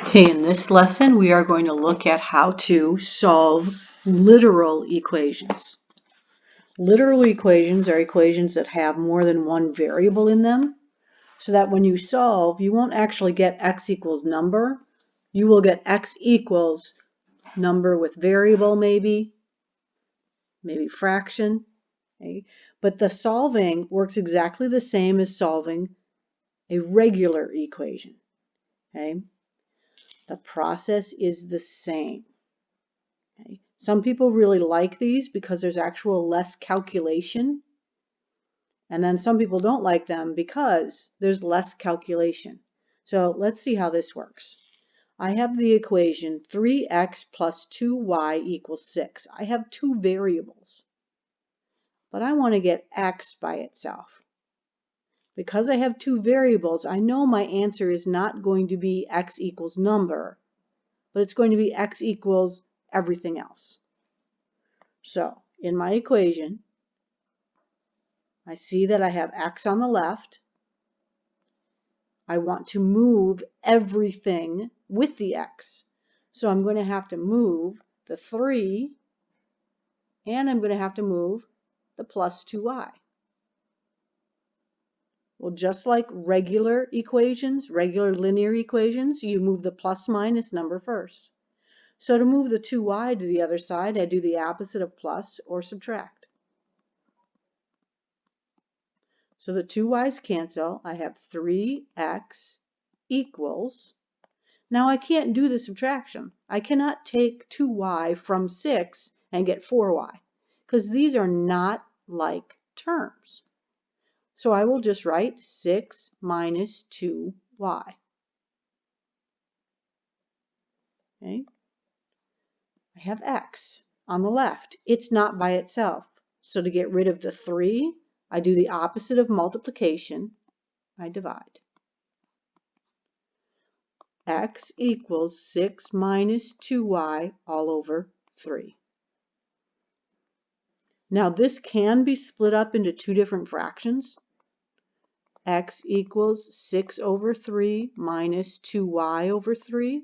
Okay, in this lesson we are going to look at how to solve literal equations. Literal equations are equations that have more than one variable in them, so that when you solve, you won't actually get x equals number. You will get x equals number with variable maybe fraction. Okay? But the solving works exactly the same as solving a regular equation. Okay? The process is the same. Okay. Some people really like these because there's actual less calculation, and then some people don't like them because there's less calculation. So let's see how this works. I have the equation 3x plus 2y equals 6. I have two variables, but I want to get x by itself. Because I have two variables, I know my answer is not going to be x equals number, but it's going to be x equals everything else. So in my equation, I see that I have x on the left. I want to move everything with the x. So I'm going to have to move the 3, and I'm going to have to move the plus 2y. Well, just like regular equations, regular linear equations, you move the plus minus number first. So to move the 2y to the other side, I do the opposite of plus or subtract. So the two y's cancel. I have 3x equals, now I can't do the subtraction. I cannot take 2y from 6 and get 4y because these are not like terms. So I will just write 6 minus 2y. Okay. I have x on the left. It's not by itself. So to get rid of the 3, I do the opposite of multiplication. I divide. X equals 6 minus 2y all over 3. Now this can be split up into two different fractions. X equals 6 over 3 minus 2y over 3.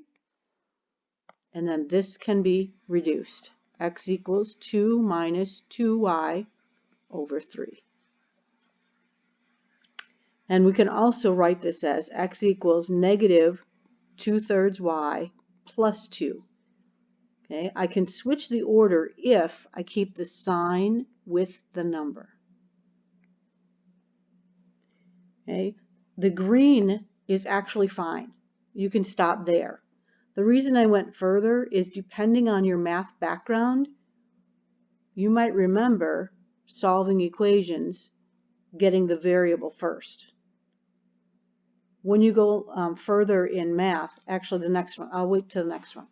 And then this can be reduced. X equals 2 minus 2y over 3. And we can also write this as x equals negative 2/3 y plus 2. Okay, I can switch the order if I keep the sign with the number. Okay, the green is actually fine. You can stop there. The reason I went further is depending on your math background, you might remember solving equations getting the variable first. When you go further in math, actually the next one, I'll wait till the next one.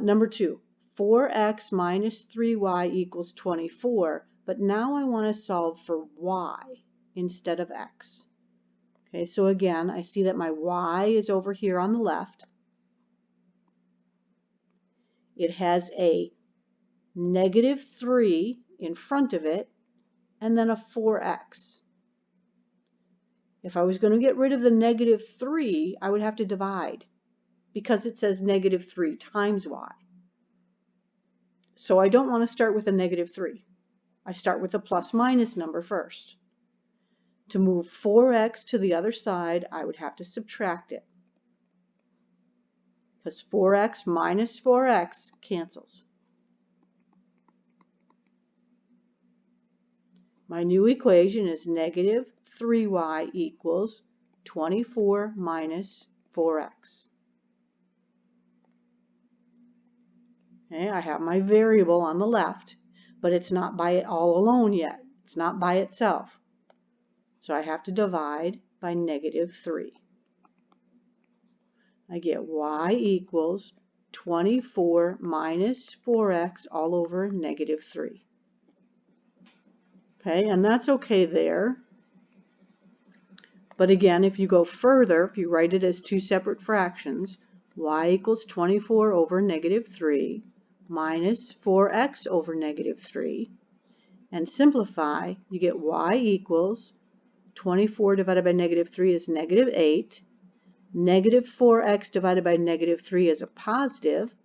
Number 2, 4x minus 3y equals 24, but now I want to solve for y instead of x. Okay, so again, I see that my y is over here on the left. It has a negative 3 in front of it, and then a 4x. If I was going to get rid of the negative 3, I would have to divide, because it says negative 3 times y. So I don't want to start with a negative 3. I start with a plus minus number first. To move 4x to the other side, I would have to subtract it, because 4x minus 4x cancels. My new equation is negative 3y equals 24 minus 4x. Okay, I have my variable on the left, but it's not by it all alone yet. It's not by itself. So I have to divide by negative 3. I get y equals 24 minus 4x all over negative 3. Okay, and that's okay there. But again, if you go further, if you write it as two separate fractions, y equals 24 over negative 3 minus 4x over negative 3, and simplify, you get y equals 24 divided by negative 3 is negative 8, Negative 4x divided by negative 3 is a positive.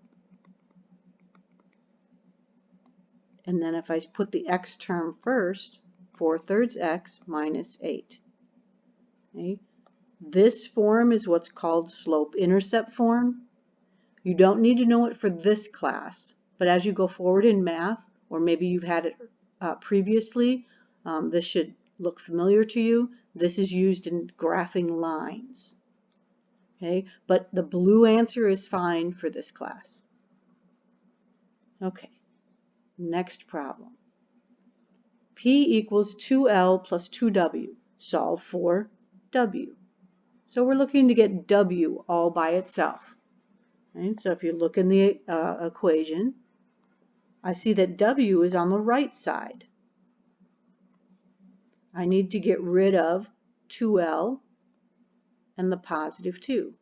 And then if I put the x term first, 4/3 x minus 8. Okay. This form is what's called slope-intercept form. You don't need to know it for this class, but as you go forward in math, or maybe you've had it previously, this should look familiar to you. This is used in graphing lines. Okay, but the blue answer is fine for this class. Okay, next problem. P equals 2L plus 2W. Solve for W. So we're looking to get W all by itself. Right? So if you look in the equation, I see that W is on the right side. I need to get rid of 2L and the positive 2.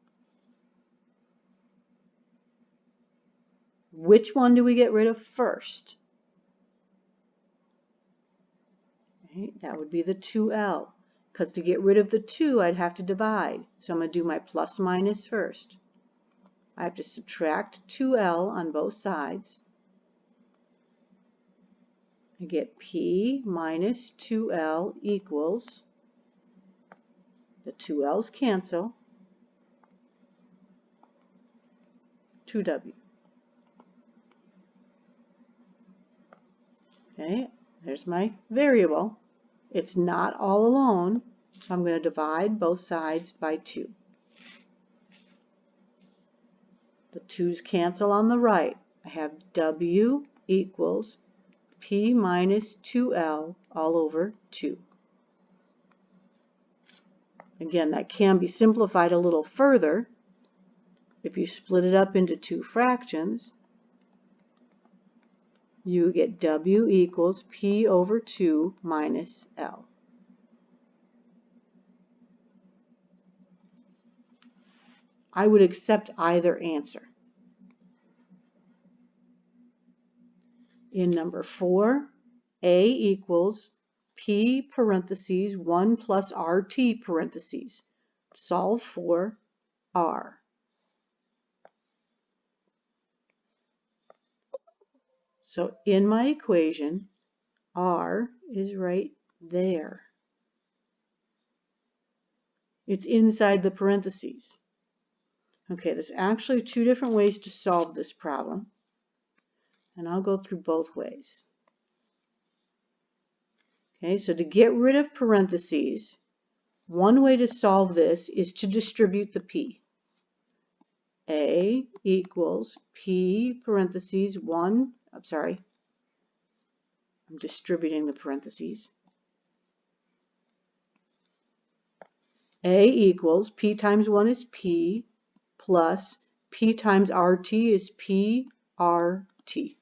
Which one do we get rid of first? Okay, that would be the 2L, because to get rid of the 2, I'd have to divide. So I'm going to do my plus minus first. I have to subtract 2L on both sides. I get P minus 2L equals, the 2L's cancel, 2W. Okay, there's my variable. It's not all alone, so I'm going to divide both sides by 2. The 2's cancel on the right. I have W equals P minus 2L all over 2. Again, that can be simplified a little further. If you split it up into 2 fractions, you get W equals P over 2 minus L. I would accept either answer. In number 4, A equals P parentheses 1 plus RT parentheses. Solve for R. So in my equation, R is right there. It's inside the parentheses. Okay, there's actually 2 different ways to solve this problem, and I'll go through both ways. Okay, so to get rid of parentheses, one way to solve this is to distribute the P. A equals P parentheses 1, I'm distributing the parentheses. A equals P times 1 is P plus P times RT is PRT.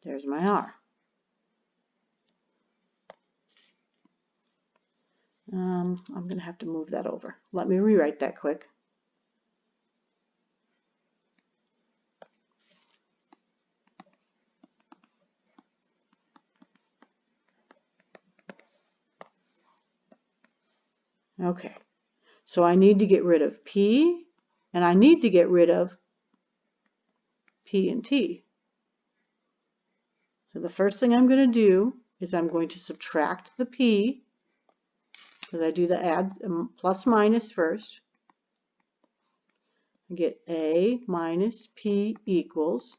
There's my R. I'm going to have to move that over. Let me rewrite that quick. Okay, so I need to get rid of P, and I need to get rid of P and T. So the first thing I'm going to do is I'm going to subtract the P, because I do the add plus minus first. I get A minus P equals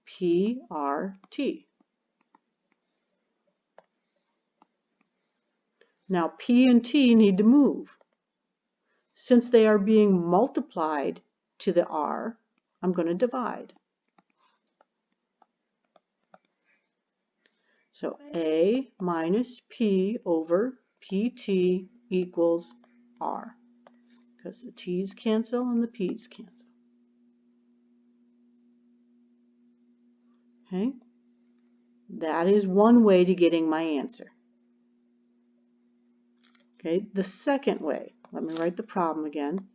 PRT. Now P and T need to move. Since they are being multiplied to the R, I'm going to divide. So A minus P over PT equals R, because the T's cancel and the P's cancel. Okay, that is one way to getting my answer. Okay, the second way, let me write the problem again.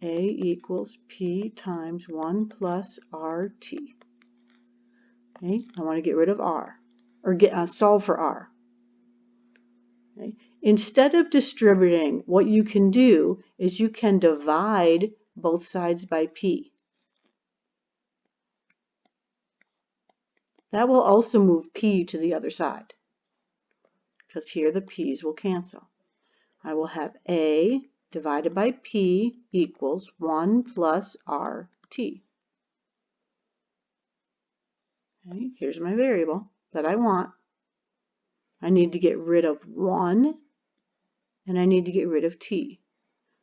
A equals P times 1 plus RT. Okay, I want to get rid of R, or solve for R. Okay. Instead of distributing, what you can do is you can divide both sides by p. That will also move p to the other side, because here the p's will cancel. I will have a divided by p equals 1 plus rt. Okay, here's my variable that I want. I need to get rid of 1, and I need to get rid of t.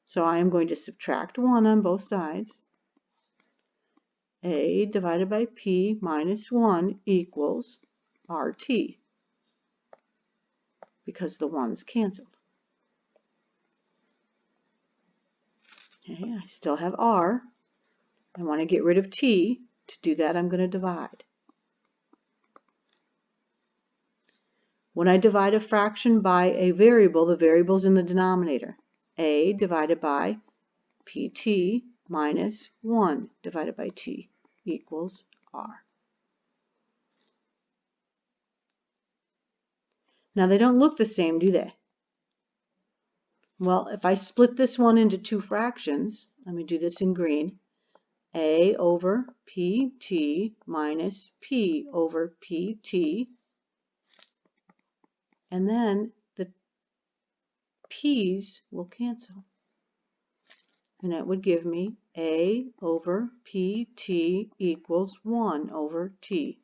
So I am going to subtract 1 on both sides. A divided by p minus 1 equals rt, because the 1's canceled. Okay, I still have r. I want to get rid of t. To do that, I'm going to divide. When I divide a fraction by a variable, the variable's in the denominator. A divided by pt minus 1 divided by t equals r. Now they don't look the same, do they? Well, if I split this one into two fractions, let me do this in green. A over pt minus p over pt, and then the p's will cancel. And that would give me a over pt equals 1 over t.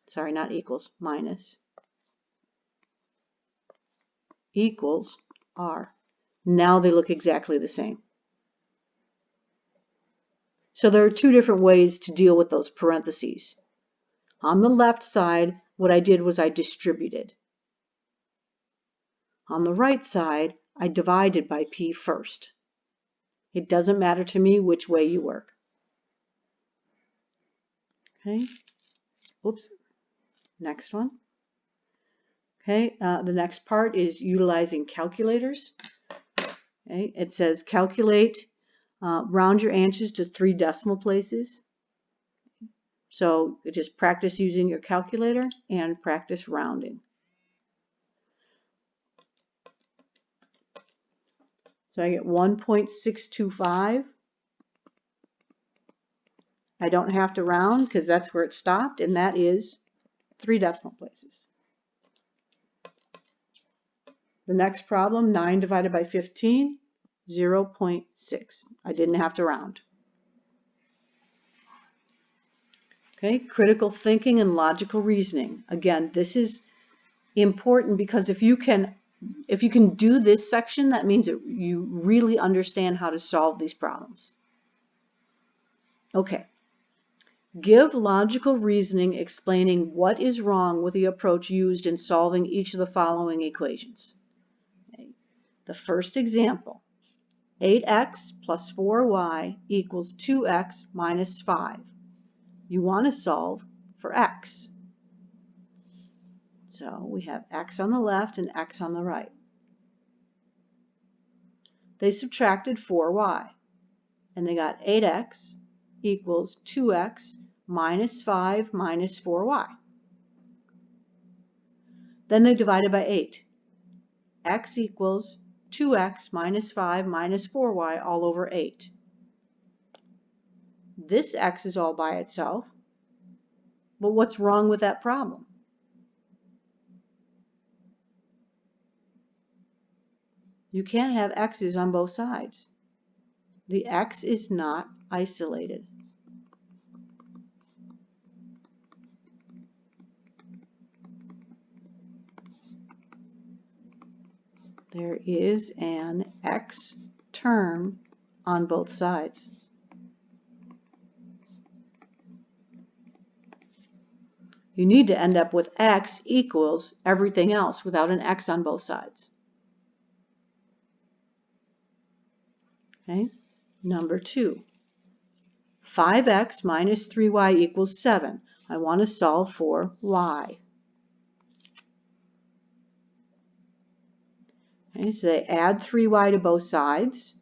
Sorry, not equals, minus. Equals r. Now they look exactly the same. So there are two different ways to deal with those parentheses. On the left side, what I did was I distributed. On the right side, I divided by p first. It doesn't matter to me which way you work. Okay, oops, next one. Okay, the next part is utilizing calculators. Okay, it says calculate, round your answers to 3 decimal places. So just practice using your calculator and practice rounding. So I get 1.625. I don't have to round because that's where it stopped, and that is 3 decimal places. The next problem, 9 divided by 15, 0.6. I didn't have to round. Okay, critical thinking and logical reasoning. Again, this is important because if you can do this section, that means that you really understand how to solve these problems. Okay. Give logical reasoning explaining what is wrong with the approach used in solving each of the following equations. Okay. The first example, 8x plus 4y equals 2x minus 5. You want to solve for x. So we have x on the left and x on the right. They subtracted 4y, and they got 8x equals 2x minus 5 minus 4y. Then they divided by 8. X equals 2x minus 5 minus 4y all over 8. This x is all by itself, but what's wrong with that problem? You can't have x's on both sides. The x is not isolated. There is an x term on both sides. You need to end up with x equals everything else without an x on both sides. Okay, number 2. 5x minus 3y equals 7. I want to solve for y. Okay, so they add 3y to both sides.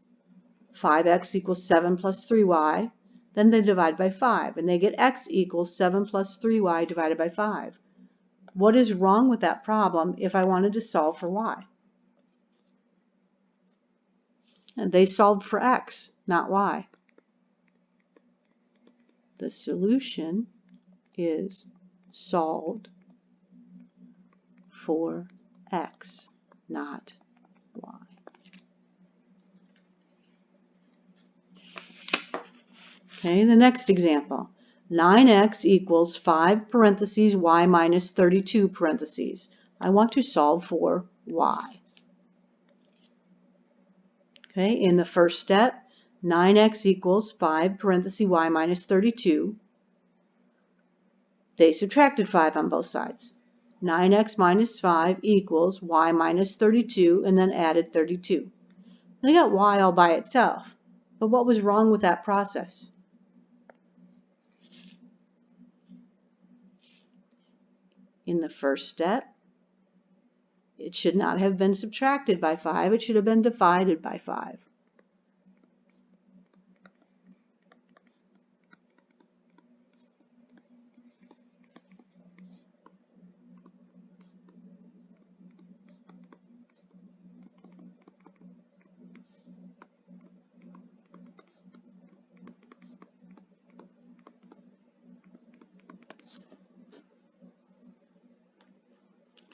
5x equals 7 plus 3y. Then they divide by 5, and they get x equals 7 plus 3y divided by 5. What is wrong with that problem if I wanted to solve for y? And they solved for x, not y. The solution is solved for x, not y. Okay, the next example. 9x equals 5 parentheses y minus 32 parentheses. I want to solve for y. Okay, in the first step, 9x equals 5 parentheses y minus 32. They subtracted 5 on both sides. 9x minus 5 equals y minus 32, and then added 32. They got y all by itself. But what was wrong with that process? In the first step, it should not have been subtracted by 5. It should have been divided by 5.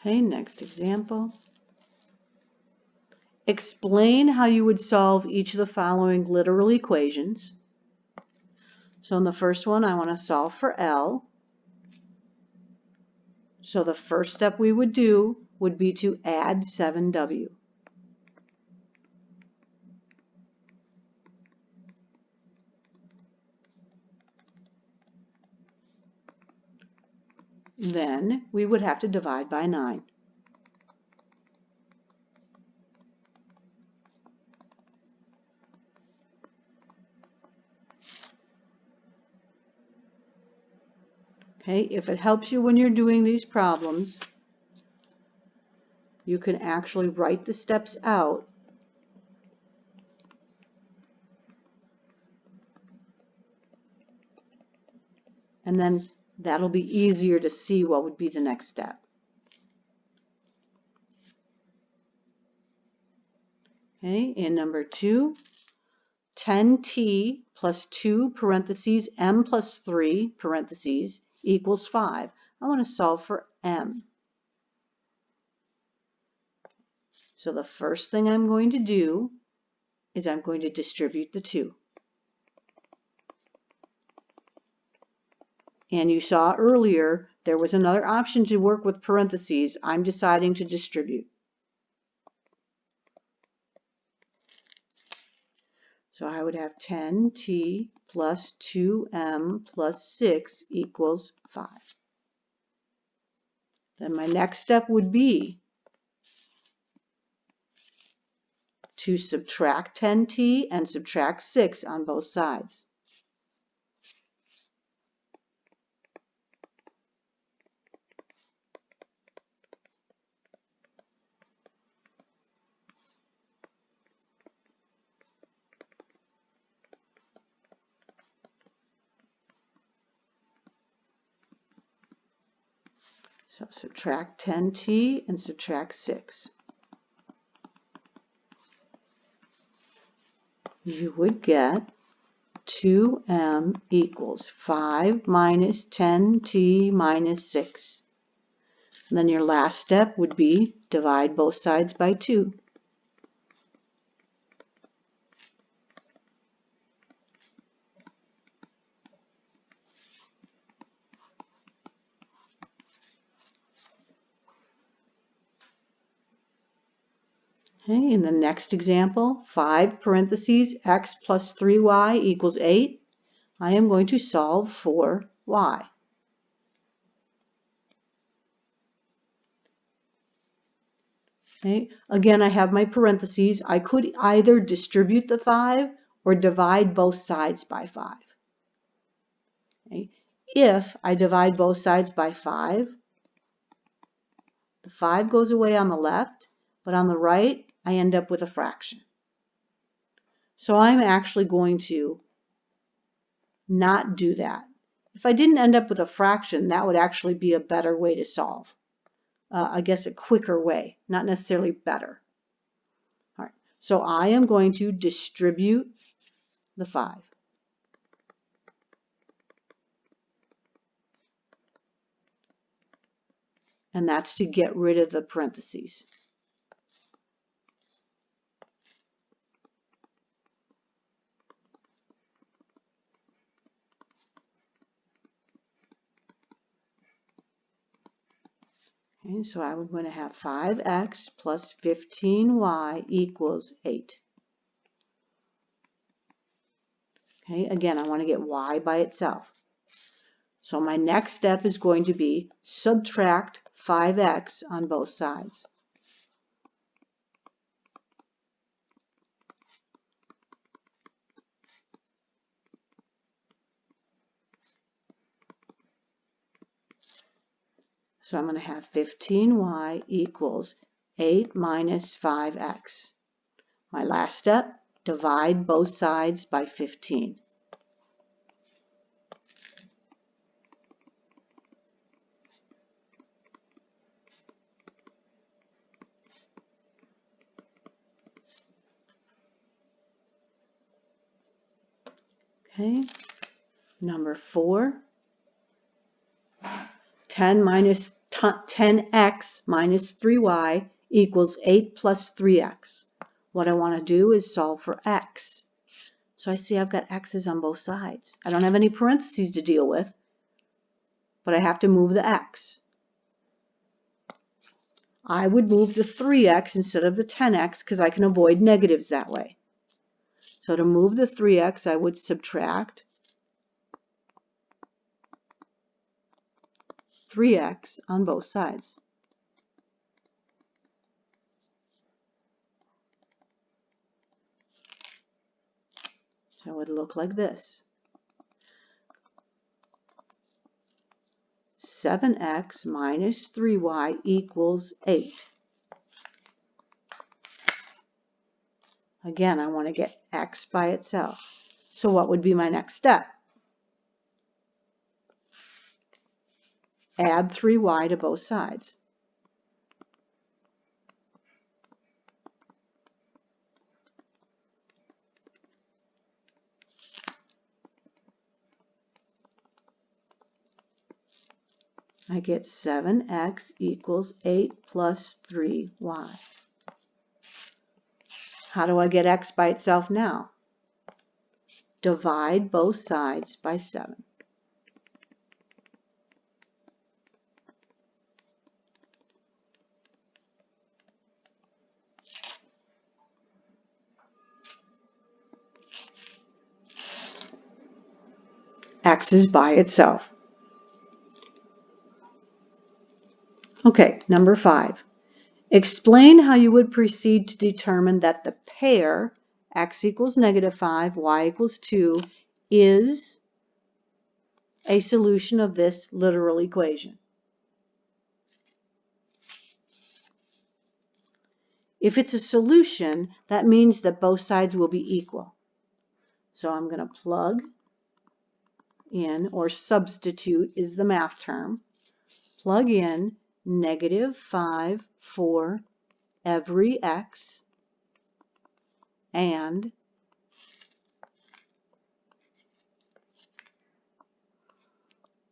Okay, next example. Explain how you would solve each of the following literal equations. So in the first one, I want to solve for L. So the first step we would do would be to add 7W. Then we would have to divide by 9. Okay, if it helps you when you're doing these problems, you can actually write the steps out and then that'll be easier to see what would be the next step. Okay, in number 2, 10t plus 2 parentheses m plus 3 parentheses equals 5. I want to solve for m. So the first thing I'm going to do is I'm going to distribute the 2. And you saw earlier there was another option to work with parentheses. I'm deciding to distribute. So I would have 10t plus 2m plus 6 equals 5. Then my next step would be to subtract 10t and subtract 6 on both sides. So subtract 10t and subtract 6. You would get 2m equals 5 minus 10t minus 6. And then your last step would be divide both sides by 2. Okay, in the next example, 5 parentheses x plus 3y equals 8. I am going to solve for y. Okay, again, I have my parentheses. I could either distribute the 5 or divide both sides by 5. Okay, if I divide both sides by 5, the 5 goes away on the left, but on the right, I end up with a fraction. So I'm actually going to not do that. If I didn't end up with a fraction, that would actually be a better way to solve. I guess a quicker way, not necessarily better. All right. So I am going to distribute the 5. And that's to get rid of the parentheses. Okay, so I'm going to have 5x plus 15y equals 8. Okay, again, I want to get y by itself. So my next step is going to be subtract 5x on both sides. So I'm going to have 15y equals 8 minus 5x. My last step, divide both sides by 15. Okay, number 4. 10x minus 3y equals 8 plus 3x. What I want to do is solve for x. So I see I've got x's on both sides. I don't have any parentheses to deal with, but I have to move the x. I would move the 3x instead of the 10x because I can avoid negatives that way. So to move the 3x, I would subtract 3x on both sides. So it would look like this. 7x minus 3y equals 8. Again, I want to get x by itself. So what would be my next step? Add 3y to both sides. I get 7x equals 8 plus 3y. How do I get x by itself now? Divide both sides by 7. X is by itself. Okay, number 5. Explain how you would proceed to determine that the pair x equals -5, y equals 2 is a solution of this literal equation. If it's a solution, that means that both sides will be equal. So I'm going to plug in, or substitute is the math term, plug in -5 for every x and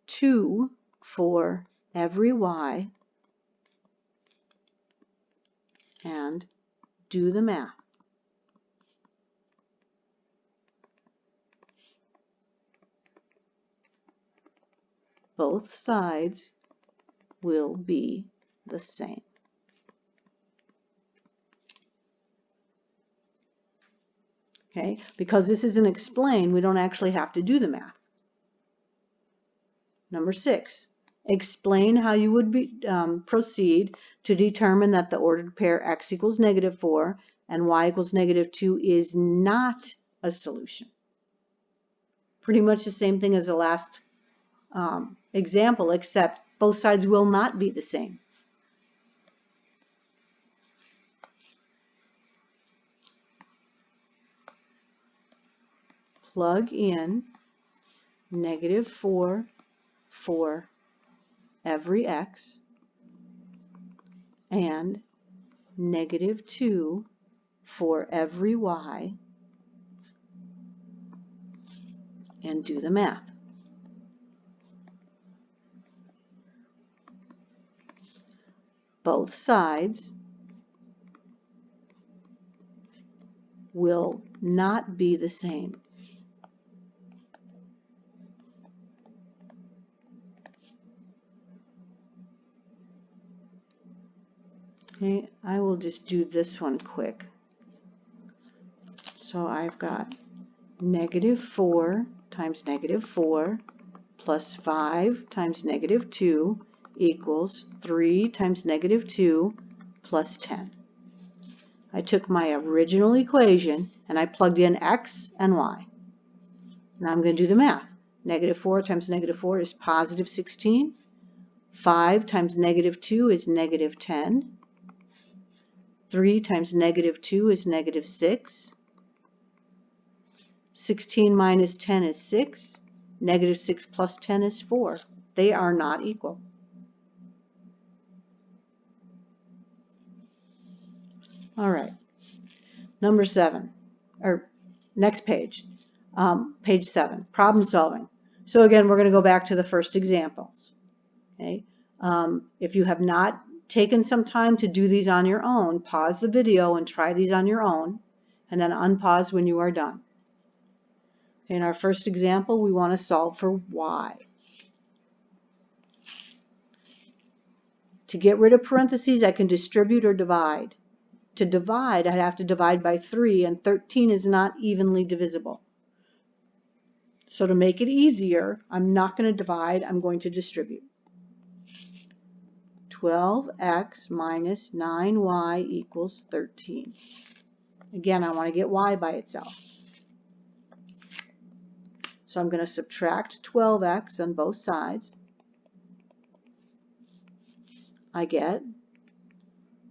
-2 for every y, and do the math. Both sides will be the same. Okay, because this is an explain, we don't actually have to do the math. Number 6, explain how you would proceed to determine that the ordered pair x equals -4 and y equals -2 is not a solution. Pretty much the same thing as the last example, except both sides will not be the same. Plug in -4 for every x and -2 for every y and do the math. Both sides will not be the same. Okay, I will just do this one quick. So I've got -4 times -4 plus 5 times -2 equals 3 times -2 plus 10. I took my original equation and I plugged in x and y. Now I'm going to do the math. -4 times -4 is positive 16. 5 times -2 is -10. 3 times -2 is -6. 16 minus 10 is 6. -6 plus 10 is 4. They are not equal. All right. Number 7, or next page, page 7, problem solving. So again, we're going to go back to the first examples. Okay. If you have not taken some time to do these on your own, pause the video and try these on your own, and then unpause when you are done. In our first example, we want to solve for y. To get rid of parentheses, I can distribute or divide. To divide, I'd have to divide by 3, and 13 is not evenly divisible. So to make it easier, I'm not going to divide, I'm going to distribute. 12x minus 9y equals 13. Again, I want to get y by itself. So I'm going to subtract 12x on both sides. I get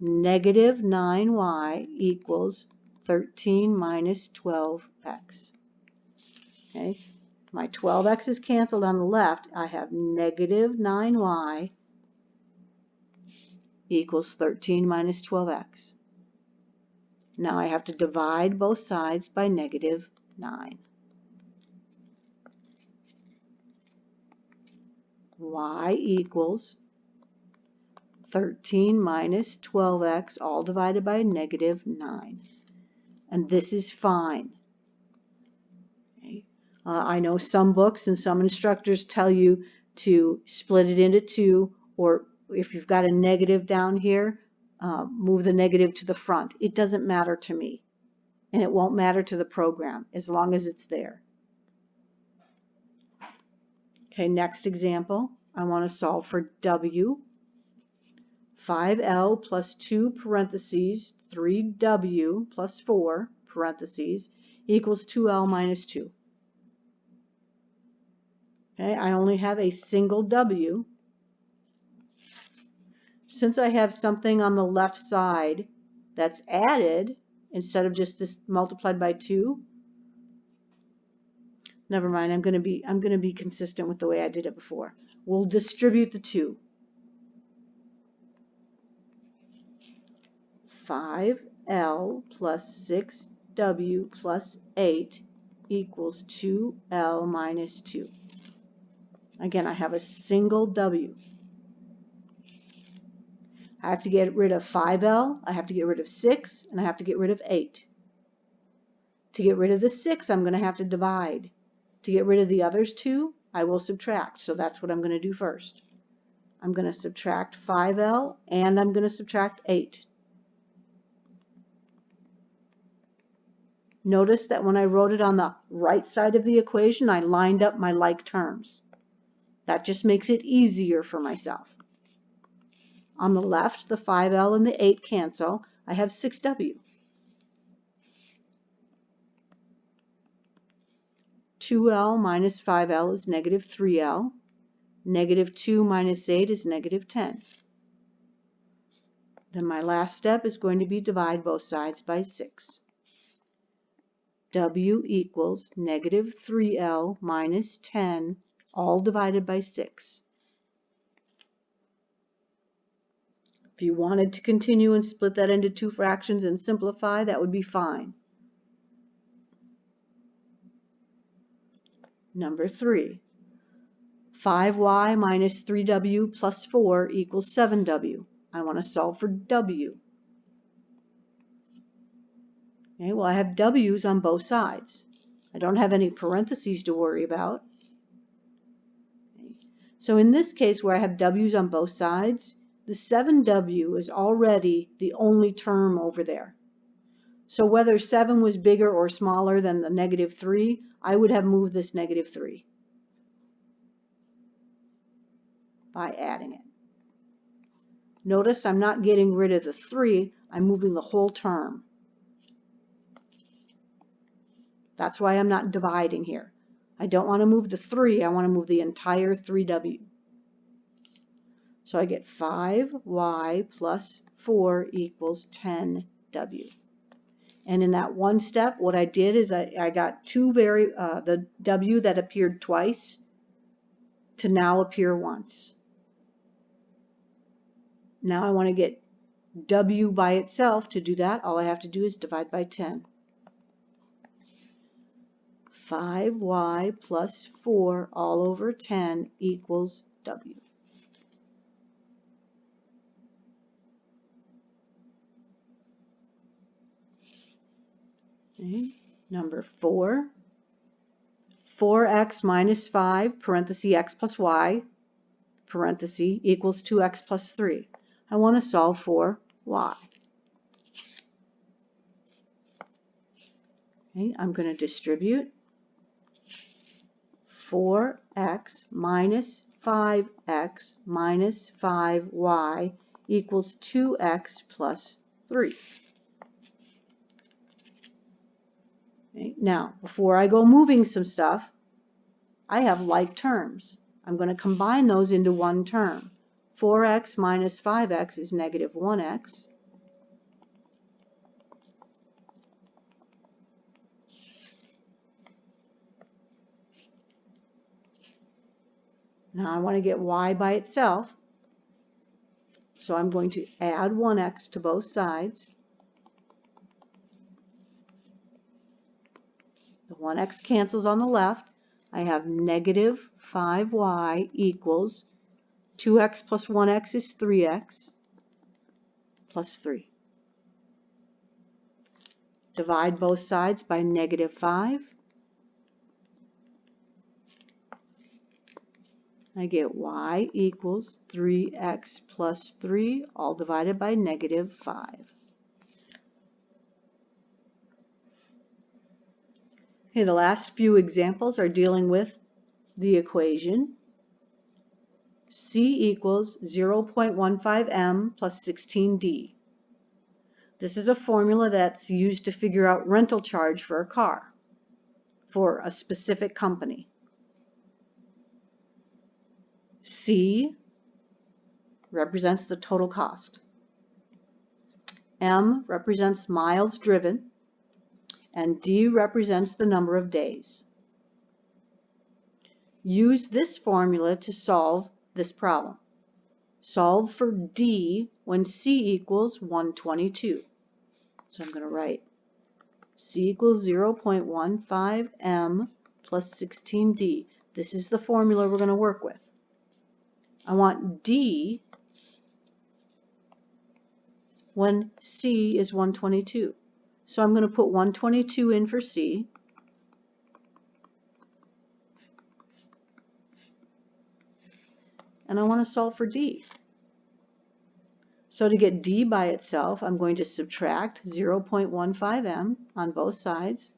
negative 9y equals 13 minus 12x. Okay, my 12x is canceled on the left. I have negative 9y equals 13 minus 12x. Now I have to divide both sides by negative 9. Y equals 13 minus 12x, all divided by negative 9. And this is fine. Okay. I know some books and some instructors tell you to split it into 2, or if you've got a negative down here, move the negative to the front. It doesn't matter to me, and it won't matter to the program as long as it's there. Okay, next example, I want to solve for w. 5L plus 2 parentheses 3W plus 4 parentheses equals 2L minus 2. Okay, I only have a single W. Since I have something on the left side that's added instead of just this multiplied by 2, never mind, I'm going to be consistent with the way I did it before. We'll distribute the 2. 5L plus 6W plus 8 equals 2L minus 2. Again, I have a single W. I have to get rid of 5L, I have to get rid of 6, and I have to get rid of 8. To get rid of the 6, I'm going to have to divide. To get rid of the others 2, I will subtract. So that's what I'm going to do first. I'm going to subtract 5L, and I'm going to subtract 8. Notice that when I wrote it on the right side of the equation, I lined up my like terms. That just makes it easier for myself. On the left, the 5L and the 8 cancel. I have 6W. 2L minus 5L is negative 3L. Negative 2 minus 8 is negative 10. Then my last step is going to be divide both sides by 6. W equals negative 3L minus 10, all divided by 6. If you wanted to continue and split that into two fractions and simplify, that would be fine. Number 3, 5y minus 3w plus 4 equals 7w. I want to solve for w. Okay, well, I have w's on both sides. I don't have any parentheses to worry about. Okay. So in this case where I have w's on both sides, the 7w is already the only term over there. So whether 7 was bigger or smaller than the negative 3, I would have moved this negative 3 by adding it. Notice I'm not getting rid of the 3, I'm moving the whole term. That's why I'm not dividing here. I don't want to move the 3, I want to move the entire 3w. So I get 5y plus 4 equals 10w. And in that one step, what I did is I got the w that appeared twice to now appear once. Now I want to get w by itself. To do that, all I have to do is divide by 10. 5y plus 4 all over 10 equals w. Okay. Number 4, 4x minus 5, parenthesis x plus y, parenthesis, equals 2x plus 3. I want to solve for y. Okay, I'm going to distribute 4x minus 5x minus 5y equals 2x plus 3. Okay, now, before I go moving some stuff, I have like terms. I'm going to combine those into one term. 4x minus 5x is negative 1x. Now I want to get y by itself, so I'm going to add 1x to both sides. The 1x cancels on the left. I have negative 5y equals 2x plus 1x is 3x plus 3. Divide both sides by negative 5. I get y equals 3x plus 3, all divided by negative 5. Okay, the last few examples are dealing with the equation C equals 0.15m plus 16d. This is a formula that's used to figure out rental charge for a car for a specific company. C represents the total cost. M represents miles driven, and D represents the number of days. Use this formula to solve this problem. Solve for D when C equals 122. So I'm going to write C equals 0.15 m plus 16d. This is the formula we're going to work with. I want D when C is 122. So I'm going to put 122 in for C. And I want to solve for D. So to get D by itself, I'm going to subtract 0.15 m on both sides.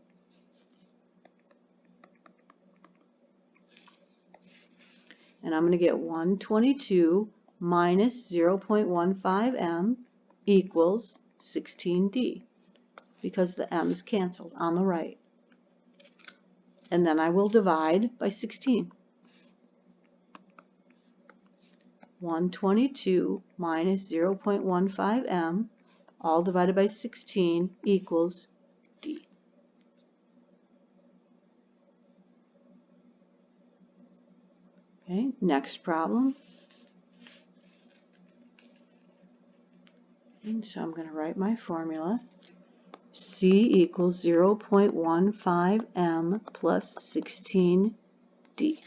And I'm going to get 122 minus 0.15 m equals 16d, because the m's canceled on the right. And then I will divide by 16. 122 minus 0.15 m, all divided by 16, equals d. Okay, next problem. And so I'm going to write my formula. C equals 0.15 m plus 16 d.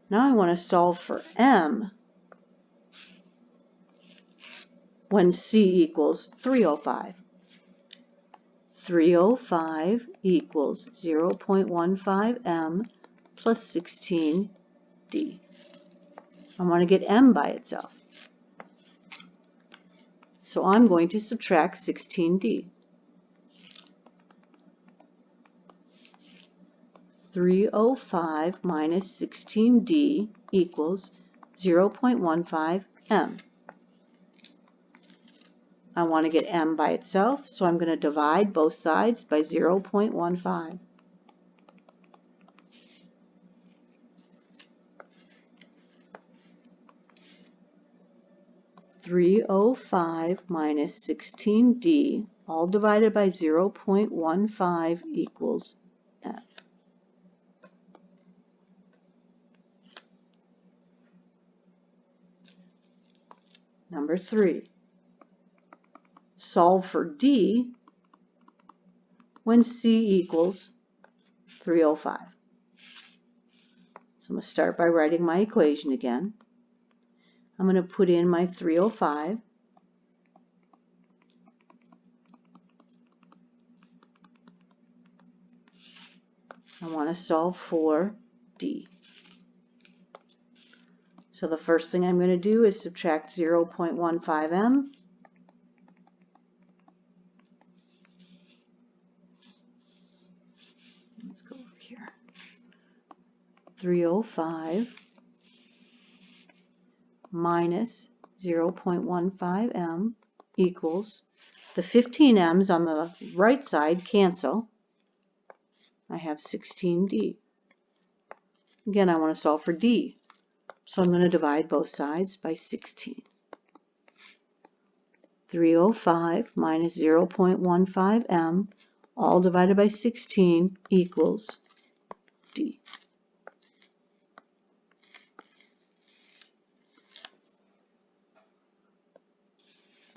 Now I want to solve for m when C equals 305. 305 equals 0.15 m plus 16 d. I want to get m by itself. So I'm going to subtract 16d. 305 minus 16d equals 0.15 m. I want to get m by itself, so I'm going to divide both sides by 0.15. 305 minus 16d, all divided by 0.15 equals f. Number 3. Solve for d when c equals 305. So I'm going to start by writing my equation again. I'm going to put in my 305. I want to solve for d. So the first thing I'm going to do is subtract 0.15 m. Let's go over here. 305 minus 0.15 m equals, the 15 m's on the right side cancel. I have 16d. Again, I want to solve for d. So I'm going to divide both sides by 16. 305 minus 0.15 m, all divided by 16, equals d.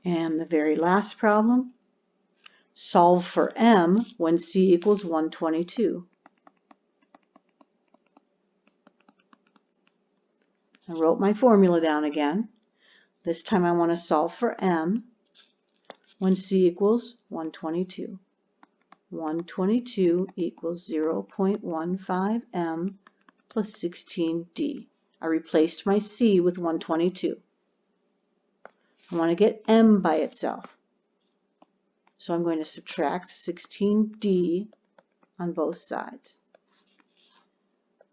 And the very last problem, solve for m when c equals 122. I wrote my formula down again. This time I want to solve for m when c equals 122. 122 equals 0.15 m plus 16d. I replaced my c with 122. I want to get m by itself. So I'm going to subtract 16d on both sides.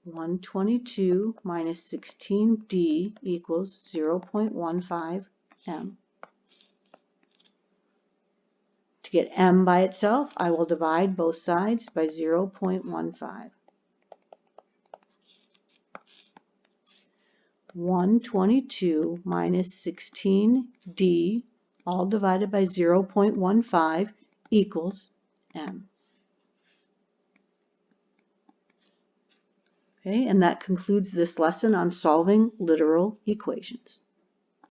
122 minus 16d equals 0.15 m. To get m by itself, I will divide both sides by 0.15. 122 minus 16d, all divided by 0.15, equals m. Okay, and that concludes this lesson on solving literal equations.